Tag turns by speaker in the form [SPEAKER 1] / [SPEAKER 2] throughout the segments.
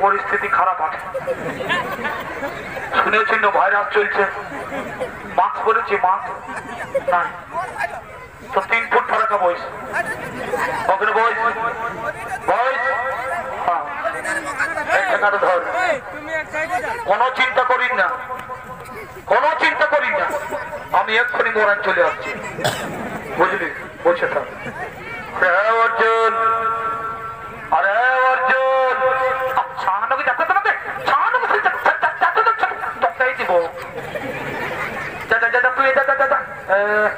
[SPEAKER 1] পরিস্থিতি খারাপ আছে, শুনেছেন ভাইরাস চলছে, মাস্ক পরেছি, মাস্ক নাই তো 3 ফুট ফারাকা বয়স, ওখানে বয়স বয়স ধর, কোনো চিন্তা করিন না, কোনো চিন্তা করিন না, আমি এক্ষুনি মোরান চলে আসছি, বুঝলি? বসে থাক। অর্জুন, আরে অর্জুন, ছানাকে যাতে তোমাকে ছানাকে দিব, তুই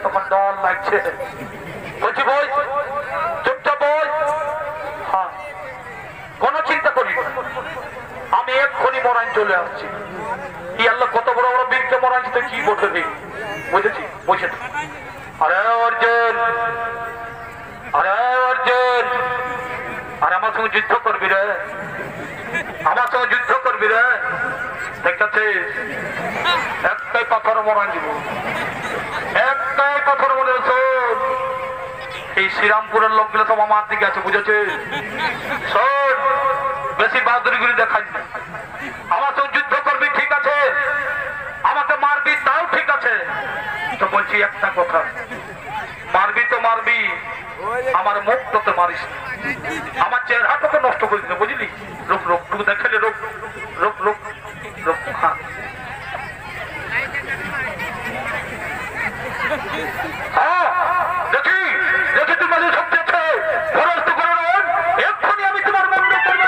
[SPEAKER 1] তখন দল লাগছে, বলছি বই চুপচাপ বই, হ্যাঁ কোনো চিন্তা করি, আমি এক্ষুনি মোরান চলে আসছি। কি আল্লাহ কত বড় বড় বীরকে মোরানছি, তো কি বসে দিই, বুঝেছি? বসে থাক। আরে অর্জুন, আরে অর্জুন, আর আমার সঙ্গে যুদ্ধ করবি রে, আমার সঙ্গে যুদ্ধ করবি রে, দেখতেছিস একটাই পাথর মরান দিব, একটাই পাথর মনে শোন, এই শ্রীরামপুরের লোকগুলো সব আমার দিকে আছে, বুঝেছিস? শোন, বেশি বাহাদুরিগুলি দেখাই, আমার সঙ্গে যুদ্ধ করবি ঠিক আছে, আমাকে মারবি তাও ঠিক আছে, তো বলছি একটা কথা, মারবি তো মারবি, আমার মুখটাতে মারিস, আমার চেহারাটাকে নষ্ট করে দিতে, বুঝলি? রোগ রোগ টুকু দেখালে রোগ রোগ রোগ রোগ, হ্যাঁ দেখি দেখি তোমার শক্তি আছে, পরাস্ত করে নেন, এক্ষুনি আমি তোমার মন্দ করবো।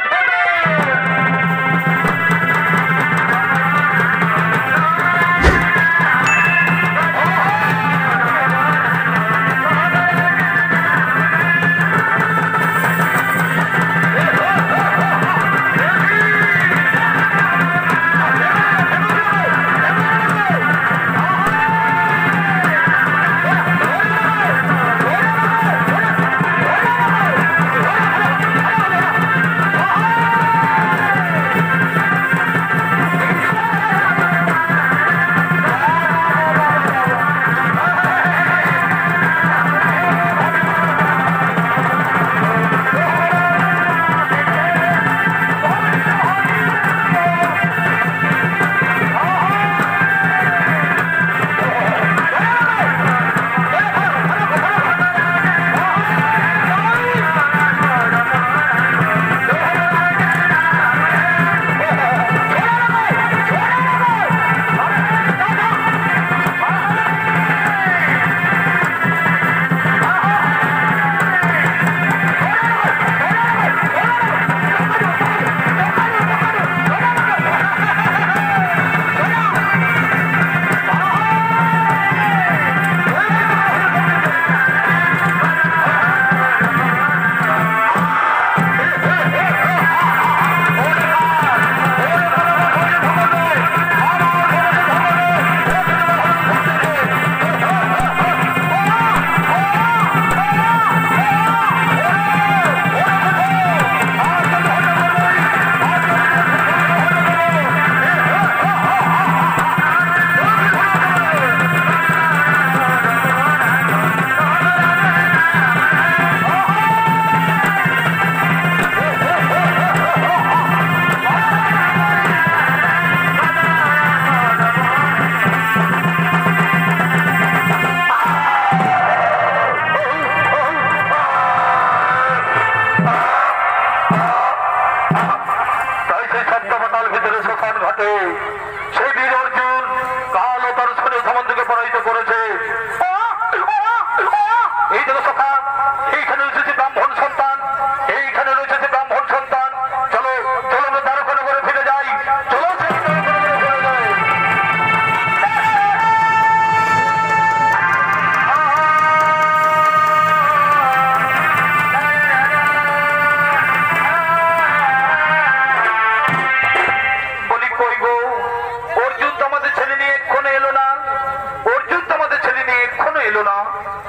[SPEAKER 1] এলো না,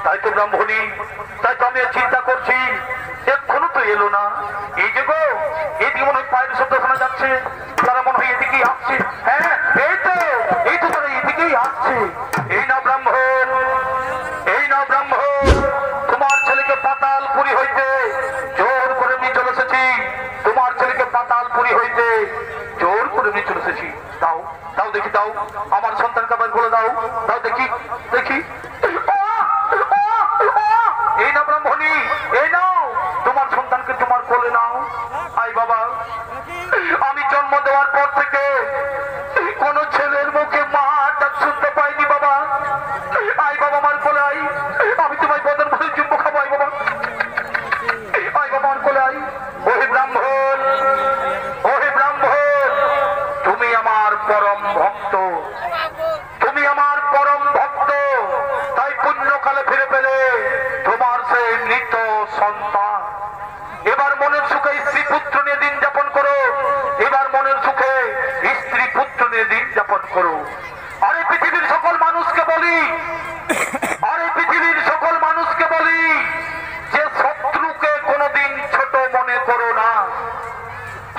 [SPEAKER 1] তাই তো ব্রাহ্মণী, তাই তো আমি চিন্তা করছি এক্ষুনি তো এলো না। এই যে গো, এদিকে মনে হয় পায়ের শব্দ শোনা যাচ্ছে, তারা মনে হয় এদিকেই আসছে। হ্যাঁ এই তো তারা এদিকেই আসছে। এই না ব্রাহ্মণ, এই না ব্রাহ্মণ, তোমার ছেলেকে পাতালপুরি হইতে জোর করে নিয়ে চলে এসেছি, তোমার ছেলেকে পাতালপুরি হইতে জোর করে নিয়ে চলে এসেছি। দাও দাও দেখি, দাও আমার সন্তানকে আবার বলে দাও, দাও দেখি দেখি। এই না ব্রাহ্মণী, এই নাও তোমার সন্তানকে তোমার কোলে নাও। আই বাবা, আমি জন্ম দেওয়ার পর থেকে কোন ছেলের মুখে মা ডাক শুনতে পাইনি বাবা। আই বাবা আমার কোলে আই, আমি তোমায় বদন ভরে চুম্বু খাবো। আই বাবা, আই বাবা আমার কোলে আই। ওহে ব্রাহ্মণ, ওহে ব্রাহ্মণ, তুমি আমার পরম ভক্ত, তুমি আমার পরম ভক্ত, তাই পুণ্যকালে ফিরে পেলে তোমার সেই মৃত সন্তান। এবার মনের সুখে স্ত্রী পুত্র নিয়ে দিন যাপন করো, এবার মনের সুখে স্ত্রী পুত্র নিয়ে দিন যাপন করো। আরে পৃথিবীর সকল মানুষকে বলি, আরে পৃথিবীর সকল মানুষকে বলি যে শত্রুকে কোনোদিন ছোট মনে করো না,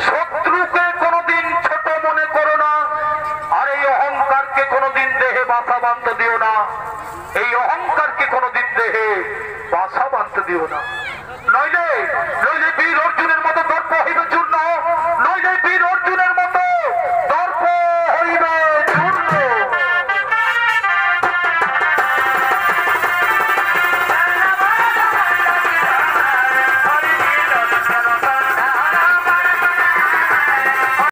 [SPEAKER 1] শত্রুকে কোনোদিন ছোট মনে করো না। আর এই অহংকারকে কোনোদিন দেহে বাসা বাঁধতে দিও না, এই অহংকারকে কোনোদিন দেহে বাসা বাঁধতে দিও না।